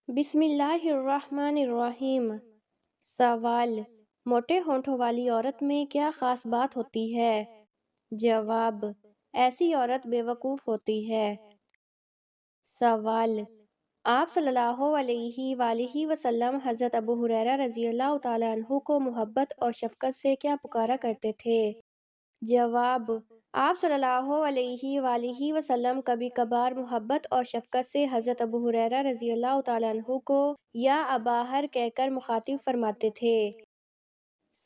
بسم اللہ الرحمن الرحیم۔ سوال: موٹے ہونٹوں والی عورت میں کیا خاص بات ہوتی ہے؟ جواب: ایسی عورت بے وقوف ہوتی ہے۔ سوال: آپ صلی اللہ علیہ وآلہ وسلم حضرت ابو ہریرہ رضی اللہ تعالیٰ عنہ کو محبت اور شفقت سے کیا پکارا کرتے تھے؟ جواب: آپ صلی اللہ علیہ وآلہ وسلم کبھی کبھار محبت اور شفقت سے حضرت ابو ہریرہ رضی اللہ تعالیٰ عنہ کو یا اباہر کہہ کر مخاطب فرماتے تھے۔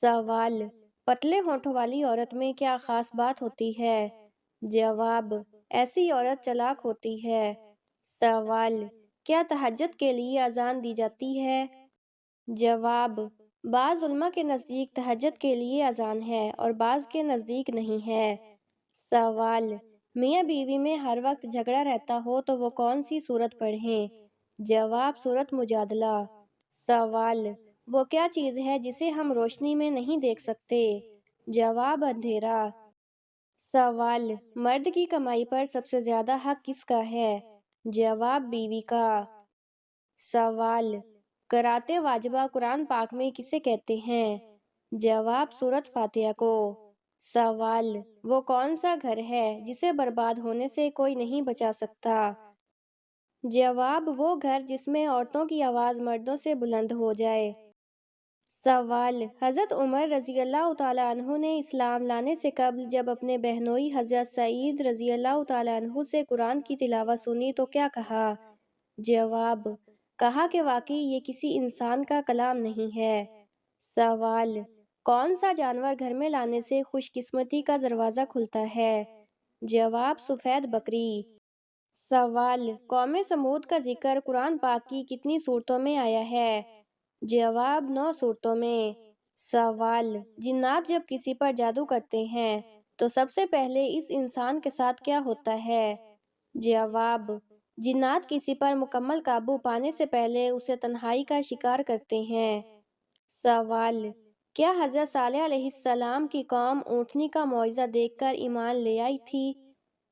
سوال: پتلے ہونٹوں والی عورت میں کیا خاص بات ہوتی ہے؟ جواب: ایسی عورت چالاک ہوتی ہے۔ سوال: کیا تہجد کے لیے اذان دی جاتی ہے؟ جواب: بعض علماء کے نزدیک تہجد کے لیے اذان ہے اور بعض کے نزدیک نہیں ہے۔ سوال: میاں بیوی میں ہر وقت جھگڑا رہتا ہو تو وہ کون سی سورت پڑھیں؟ جواب: سورت مجادلہ۔ سوال: وہ کیا چیز ہے جسے ہم روشنی میں نہیں دیکھ سکتے؟ جواب: اندھیرا۔ سوال: مرد کی کمائی پر سب سے زیادہ حق کس کا ہے؟ جواب: بیوی کا۔ سوال: قرأت واجبہ قرآن پاک میں کسے کہتے ہیں؟ جواب: سورۃ فاتحہ کو۔ سوال: وہ کون سا گھر ہے جسے برباد ہونے سے کوئی نہیں بچا سکتا؟ جواب: وہ گھر جس میں عورتوں کی آواز مردوں سے بلند ہو جائے۔ سوال: حضرت عمر رضی اللہ تعالیٰ عنہ نے اسلام لانے سے قبل جب اپنے بہنوئی حضرت سعید رضی اللہ تعالیٰ عنہ سے قرآن کی تلاوت سنی تو کیا کہا؟ جواب: کہا کہ واقعی یہ کسی انسان کا کلام نہیں ہے۔ سوال: کون سا جانور گھر میں لانے سے خوش قسمتی کا دروازہ کھلتا ہے؟ جواب: سفید بکری۔ سوال: قوم سمود کا ذکر قرآن پاک کی کتنی سورتوں میں آیا ہے؟ جواب: 9 سورتوں میں۔ سوال: جنات جب کسی پر جادو کرتے ہیں تو سب سے پہلے اس انسان کے ساتھ کیا ہوتا ہے؟ جواب: جنات کسی پر مکمل قابو پانے سے پہلے اسے تنہائی کا شکار کرتے ہیں۔ سوال: کیا حضرت صالح علیہ السلام کی قوم اونٹنی کا معجزہ دیکھ کر ایمان لے آئی تھی؟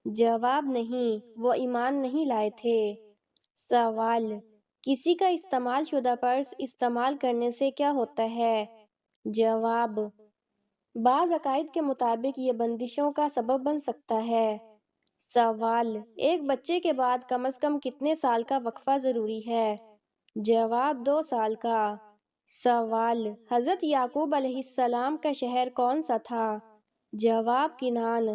جواب: نہیں، وہ ایمان نہیں لائے تھے۔ سوال: کسی کا استعمال شدہ پرس استعمال کرنے سے کیا ہوتا ہے؟ جواب: بعض عقائد کے مطابق یہ بندشوں کا سبب بن سکتا ہے۔ سوال: ایک بچے کے بعد کم از کم کتنے سال کا وقفہ ضروری ہے؟ جواب: 2 سال کا۔ سوال: حضرت یعقوب علیہ السلام کا شہر کون سا تھا؟ جواب: کنعان۔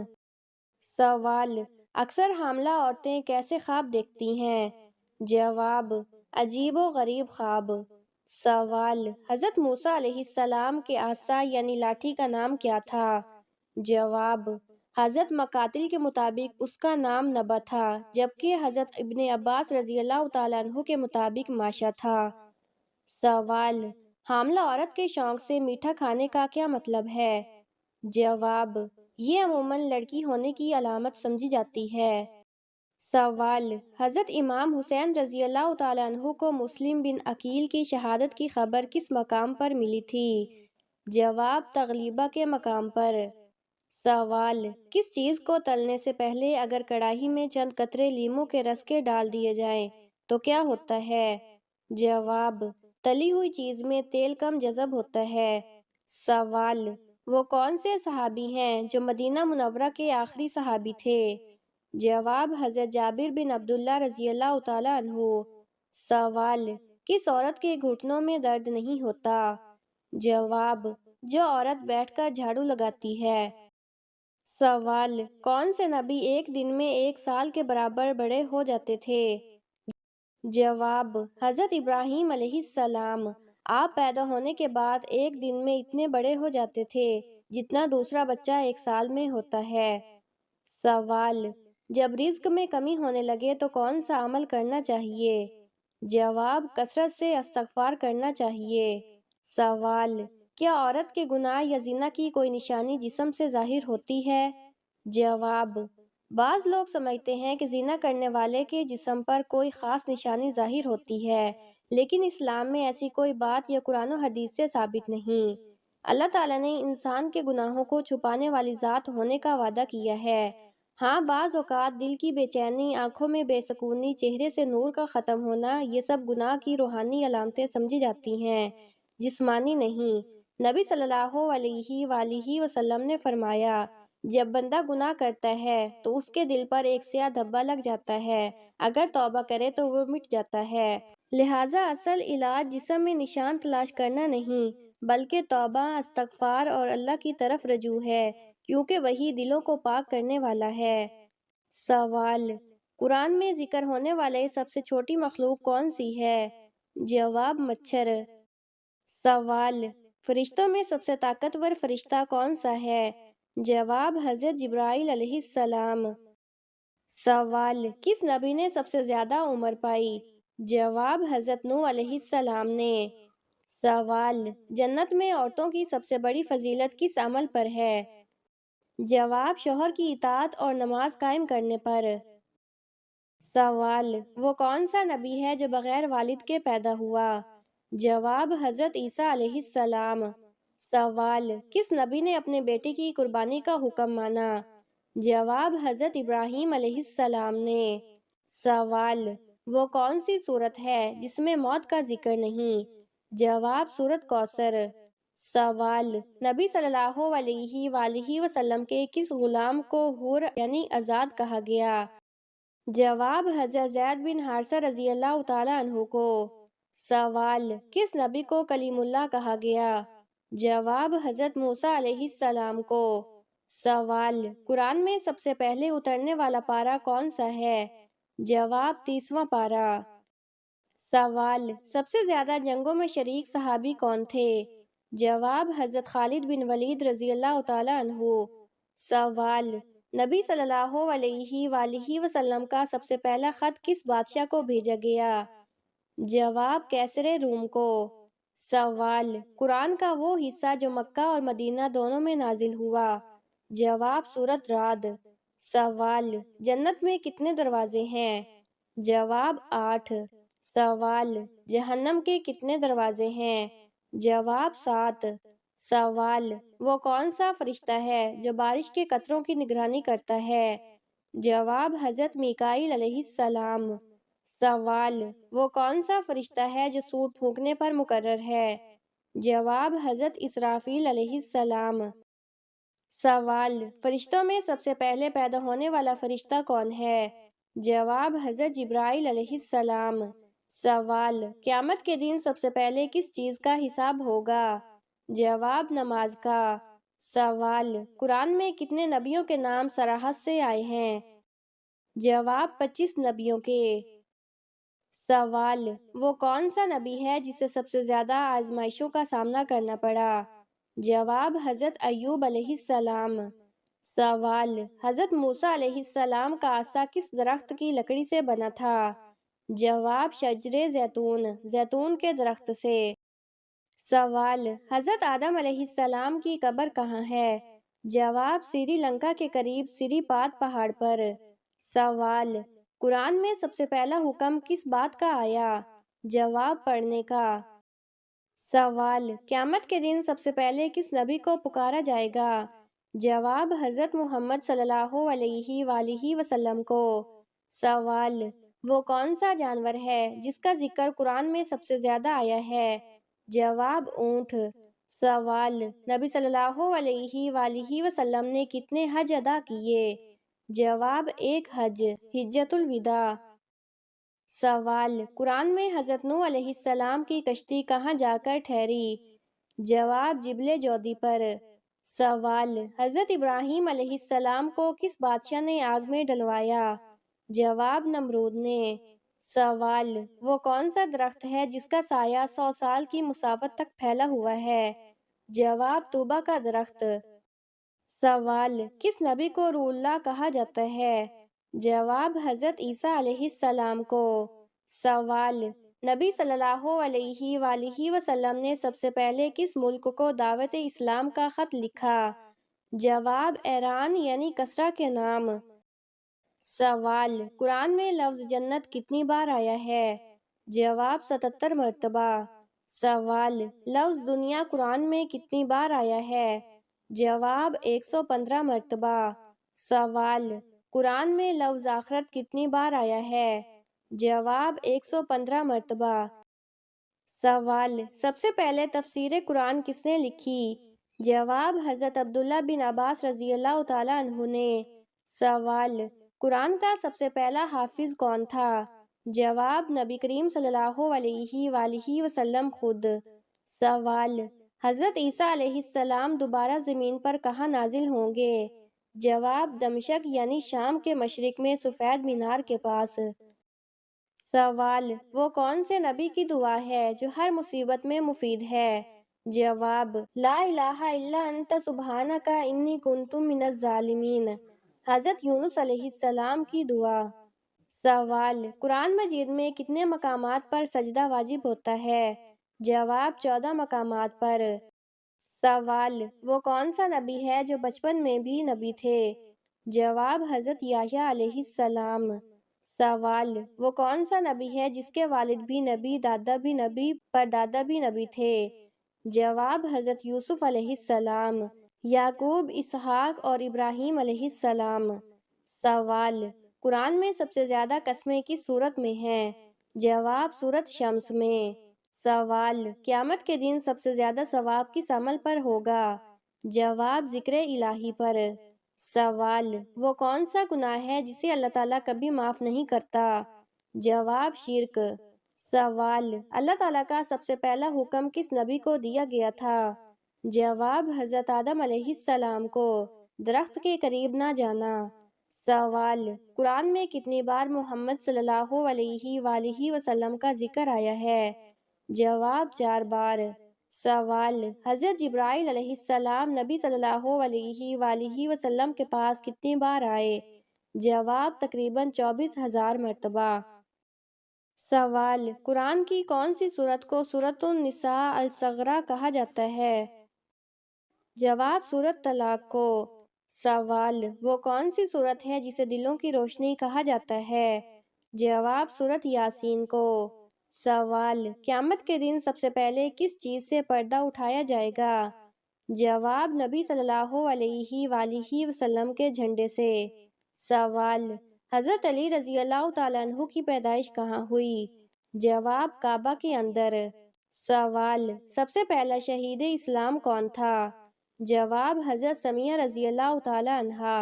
سوال: اکثر حاملہ عورتیں کیسے خواب دیکھتی ہیں؟ جواب: عجیب و غریب خواب۔ سوال: حضرت موسیٰ علیہ السلام کے عصا یعنی لاٹھی کا نام کیا تھا؟ جواب: حضرت مقاتل کے مطابق اس کا نام نبا تھا جبکہ حضرت ابن عباس رضی اللہ تعالیٰ عنہ کے مطابق ماشا تھا۔ سوال: حاملہ عورت کے شوق سے میٹھا کھانے کا کیا مطلب ہے؟ جواب: یہ عموماً لڑکی ہونے کی علامت سمجھی جاتی ہے۔ سوال: حضرت امام حسین رضی اللہ تعالیٰ عنہ کو مسلم بن عقیل کی شہادت کی خبر کس مقام پر ملی تھی؟ جواب: تغلیبہ کے مقام پر۔ سوال: کس چیز کو تلنے سے پہلے اگر کڑاہی میں چند قطرے لیموں کے رس کے ڈال دیے جائیں تو کیا ہوتا ہے؟ جواب: تلی ہوئی چیز میں تیل کم جذب ہوتا ہے۔ سوال: وہ کون سے صحابی ہیں جو مدینہ منورہ کے آخری صحابی تھے؟ جواب: حضرت جابر بن عبداللہ رضی اللہ تعالیٰ عنہ۔ سوال: کس عورت کے گھٹنوں میں درد نہیں ہوتا؟ جواب: جو عورت بیٹھ کر جھاڑو لگاتی ہے۔ سوال: کون سے نبی ایک دن میں 1 سال کے برابر بڑے ہو جاتے تھے؟ جواب: حضرت ابراہیم علیہ السلام۔ آپ پیدا ہونے کے بعد ایک دن میں اتنے بڑے ہو جاتے تھے جتنا دوسرا بچہ 1 سال میں ہوتا ہے۔ سوال: جب رزق میں کمی ہونے لگے تو کون سا عمل کرنا چاہیے؟ جواب: کثرت سے استغفار کرنا چاہیے۔ سوال: کیا عورت کے گناہ یا زنا کی کوئی نشانی جسم سے ظاہر ہوتی ہے؟ جواب: بعض لوگ سمجھتے ہیں کہ زنا کرنے والے کے جسم پر کوئی خاص نشانی ظاہر ہوتی ہے لیکن اسلام میں ایسی کوئی بات یا قرآن و حدیث سے ثابت نہیں۔ اللہ تعالیٰ نے انسان کے گناہوں کو چھپانے والی ذات ہونے کا وعدہ کیا ہے ہاں، بعض اوقات دل کی بے چینی، آنکھوں میں بے سکونی، چہرے سے نور کا ختم ہونا، یہ سب گناہ کی روحانی علامتیں سمجھی جاتی ہیں، جسمانی نہیں۔ نبی صلی اللہ علیہ وآلہ وسلم نے فرمایا، جب بندہ گناہ کرتا ہے تو اس کے دل پر ایک سیاہ دھبا لگ جاتا ہے، اگر توبہ کرے تو وہ مٹ جاتا ہے۔ لہٰذا اصل علاج جسم میں نشان تلاش کرنا نہیں، بلکہ توبہ، استغفار اور اللہ کی طرف رجوع ہے، کیونکہ وہی دلوں کو پاک کرنے والا ہے۔ سوال: قرآن میں ذکر ہونے والے سب سے چھوٹی مخلوق کون سی ہے؟ جواب: مچھر۔ سوال: فرشتوں میں سب سے طاقتور فرشتہ کون سا ہے؟ جواب: حضرت جبرائیل علیہ السلام۔ سوال: کس نبی نے سب سے زیادہ عمر پائی؟ جواب: حضرت نوح علیہ السلام نے۔ سوال: جنت میں عورتوں کی سب سے بڑی فضیلت کس عمل پر ہے؟ جواب: شوہر کی اطاعت اور نماز قائم کرنے پر۔ سوال: وہ کون سا نبی ہے جو بغیر والد کے پیدا ہوا؟ جواب: حضرت عیسیٰ علیہ السلام۔ سوال: کس نبی نے اپنے بیٹے کی قربانی کا حکم مانا؟ جواب: حضرت ابراہیم علیہ السلام نے۔ سوال: وہ کون سی سورت ہے جس میں موت کا ذکر نہیں؟ جواب: سورت کوثر۔ سوال: نبی صلی اللہ علیہ وآلہ وسلم کے کس غلام کو حور یعنی آزاد کہا گیا؟ جواب: حضرت زید بن حارثہ رضی اللہ تعالیٰ عنہ کو۔ سوال: کس نبی کو کلیم اللہ کہا گیا؟ جواب: حضرت موسیٰ علیہ السلام کو۔ سوال: قرآن میں سب سے پہلے اترنے والا پارہ کون سا ہے؟ جواب: 30واں پارہ۔ سوال: سب سے زیادہ جنگوں میں شریک صحابی کون تھے؟ جواب: حضرت خالد بن ولید رضی اللہ تعالیٰ عنہ۔ سوال: نبی صلی اللہ علیہ وآلہ وسلم کا سب سے پہلا خط کس بادشاہ کو بھیجا گیا؟ جواب: کیسر روم کو۔ سوال: قرآن کا وہ حصہ جو مکہ اور مدینہ دونوں میں نازل ہوا؟ جواب: سورۃ رعد۔ سوال: جنت میں کتنے دروازے ہیں؟ جواب: 8۔ سوال: جہنم کے کتنے دروازے ہیں؟ جواب: 7۔ سوال: وہ کون سا فرشتہ ہے جو بارش کے قطروں کی نگرانی کرتا ہے؟ جواب: حضرت میکائیل علیہ السلام۔ سوال: وہ کون سا فرشتہ ہے جو سور پھونکنے پر مقرر ہے؟ جواب: حضرت اسرافیل علیہ السلام۔ سوال: فرشتوں میں سب سے پہلے پیدا ہونے والا فرشتہ کون ہے؟ جواب: حضرت جبرائیل علیہ السلام۔ سوال: قیامت کے دن سب سے پہلے کس چیز کا حساب ہوگا؟ جواب: نماز کا۔ سوال: قرآن میں کتنے نبیوں کے نام صراحت سے آئے ہیں؟ جواب: 25 نبیوں کے۔ سوال: وہ کون سا نبی ہے جسے سب سے زیادہ آزمائشوں کا سامنا کرنا پڑا؟ جواب: حضرت ایوب علیہ السلام۔ سوال: حضرت موسیٰ علیہ السلام کا عصا کس درخت کی لکڑی سے بنا تھا؟ جواب: شجر زیتون، زیتون کے درخت سے۔ سوال: حضرت آدم علیہ السلام کی قبر کہاں ہے؟ جواب: سری لنکا کے قریب سری پات پہاڑ پر۔ سوال: قرآن میں سب سے پہلا حکم کس بات کا آیا؟ جواب: پڑھنے کا۔ سوال: قیامت کے دن سب سے پہلے کس نبی کو پکارا جائے گا؟ جواب: حضرت محمد صلی اللہ علیہ وآلہ وسلم کو۔ سوال: وہ کون سا جانور ہے جس کا ذکر قرآن میں سب سے زیادہ آیا ہے؟ جواب: اونٹ۔ سوال: نبی صلی اللہ علیہ وآلہ وسلم نے کتنے حج ادا کیے؟ جواب: 1 حج، حجۃ الوداع۔ سوال: قرآن میں حضرت نوح علیہ السلام کی کشتی کہاں جا کر ٹھہری؟ جواب: جبل جودی پر۔ سوال: حضرت ابراہیم علیہ السلام کو کس بادشاہ نے آگ میں ڈلوایا؟ جواب: نمرود نے۔ سوال: وہ کون سا درخت ہے جس کا سایہ 100 سال کی مسافت تک پھیلا ہوا ہے؟ جواب: طوبہ کا درخت۔ سوال: کس نبی کو روح اللہ کہا جاتا ہے؟ جواب: حضرت عیسیٰ علیہ السلام کو۔ سوال: نبی صلی اللہ علیہ وآلہ وسلم نے سب سے پہلے کس ملک کو دعوت اسلام کا خط لکھا؟ جواب: ایران یعنی کسریٰ کے نام۔ سوال: قرآن میں لفظ جنت کتنی بار آیا ہے؟ جواب: 77 مرتبہ۔ سوال: لفظ دنیا قرآن میں کتنی بار آیا ہے؟ جواب: 115 مرتبہ۔ سوال: قرآن میں لفظ آخرت کتنی بار آیا ہے؟ جواب 115 مرتبہ۔ سوال، سب سے پہلے تفسیر قرآن کس نے لکھی؟ جواب حضرت عبداللہ بن عباس رضی اللہ تعالیٰ عنہ نے۔ سوال، قرآن کا سب سے پہلا حافظ کون تھا؟ جواب نبی کریم صلی اللہ علیہ وآلہ وسلم خود۔ سوال، حضرت عیسیٰ علیہ السلام دوبارہ زمین پر کہاں نازل ہوں گے؟ جواب دمشق یعنی شام کے مشرق میں سفید مینار کے پاس۔ سوال، وہ کون سے نبی کی دعا ہے جو ہر مصیبت میں مفید ہے؟ جواب لا الہ الا انت سبحانک انی کنت من الظالمین، حضرت یونس علیہ السلام کی دعا۔ سوال، قرآن مجید میں کتنے مقامات پر سجدہ واجب ہوتا ہے؟ جواب 14 مقامات پر۔ سوال، وہ کون سا نبی ہے جو بچپن میں بھی نبی تھے؟ جواب حضرت یحییٰ علیہ السلام۔ سوال، وہ کون سا نبی ہے جس کے والد بھی نبی، دادا بھی نبی، پردادا بھی نبی تھے؟ جواب حضرت یوسف علیہ السلام، یعقوب، اسحاق اور ابراہیم علیہ السلام۔ سوال، قرآن میں سب سے زیادہ قسمیں کس سورت میں ہیں؟ جواب سورت شمس میں۔ سوال، قیامت کے دن سب سے زیادہ ثواب کس عمل پر ہوگا؟ جواب ذکر الہی پر۔ سوال، وہ کون سا گناہ ہے جسے اللہ تعالیٰ کبھی معاف نہیں کرتا؟ جواب شرک۔ سوال، اللہ تعالیٰ کا سب سے پہلا حکم کس نبی کو دیا گیا تھا؟ جواب حضرت آدم علیہ السلام کو، درخت کے قریب نہ جانا۔ سوال، قرآن میں کتنی بار محمد صلی اللہ علیہ وآلہ وسلم کا ذکر آیا ہے؟ جواب 4 بار۔ سوال، حضرت جبرائیل علیہ السلام نبی صلی اللہ علیہ وآلہ وسلم کے پاس کتنی بار آئے؟ جواب تقریباً 24,000 مرتبہ۔ سوال، قرآن کی کون سی سورت کو سورۃ النساء الصغریٰ کہا جاتا ہے؟ جواب سورۃ طلاق کو۔ سوال، وہ کون سی سورت ہے جسے دلوں کی روشنی کہا جاتا ہے؟ جواب سورۃ یاسین کو۔ سوال، قیامت کے دن سب سے پہلے کس چیز سے پردہ اٹھایا جائے گا؟ جواب نبی صلی اللہ علیہ وآلہ وسلم کے جھنڈے سے۔ سوال، حضرت علی رضی اللہ تعالیٰ عنہ کی پیدائش کہاں ہوئی؟ جواب کعبہ کے اندر۔ سوال، سب سے پہلا شہید اسلام کون تھا؟ جواب حضرت سمیہ رضی اللہ تعالیٰ عنہا۔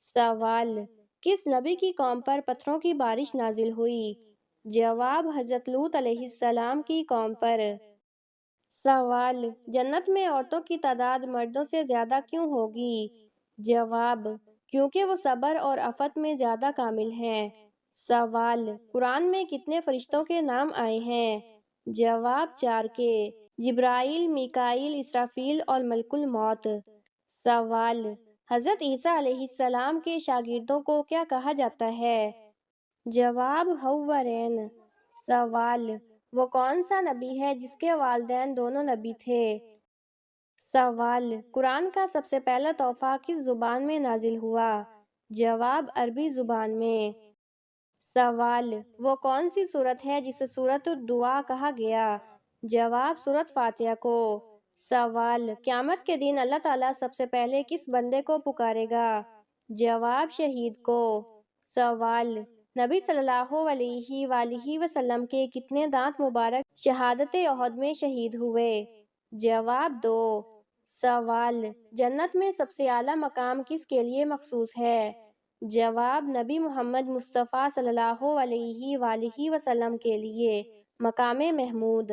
سوال، کس نبی کی قوم پر پتھروں کی بارش نازل ہوئی؟ جواب حضرت لوط علیہ السلام کی قوم پر۔ سوال، جنت میں عورتوں کی تعداد مردوں سے زیادہ کیوں ہوگی؟ جواب کیونکہ وہ صبر اور عفت میں زیادہ کامل ہیں۔ سوال، قرآن میں کتنے فرشتوں کے نام آئے ہیں؟ جواب 4 کے، جبرائیل، میکائیل، اسرافیل اور ملک الموت۔ سوال، حضرت عیسیٰ علیہ السلام کے شاگردوں کو کیا کہا جاتا ہے؟ جواب حوارین۔ سوال، وہ کون سا نبی ہے جس کے والدین دونوں نبی تھے؟ سوال، قرآن کا سب سے پہلا تحفہ کس زبان میں نازل ہوا؟ جواب عربی زبان میں۔ سوال، وہ کون سی سورت ہے جسے سورۃ الدعاء کہا گیا؟ جواب سورۃ فاتحہ کو۔ سوال، قیامت کے دن اللہ تعالیٰ سب سے پہلے کس بندے کو پکارے گا؟ جواب شہید کو۔ سوال، نبی صلی اللہ علیہ وآلہ وسلم کے کتنے دانت مبارک شہادت احد میں شہید ہوئے؟ جواب 2۔ سوال، جنت میں سب سے اعلیٰ مقام کس کے لیے مخصوص ہے؟ جواب نبی محمد مصطفیٰ صلی اللہ علیہ وآلہ وسلم کے لیے، مقام محمود۔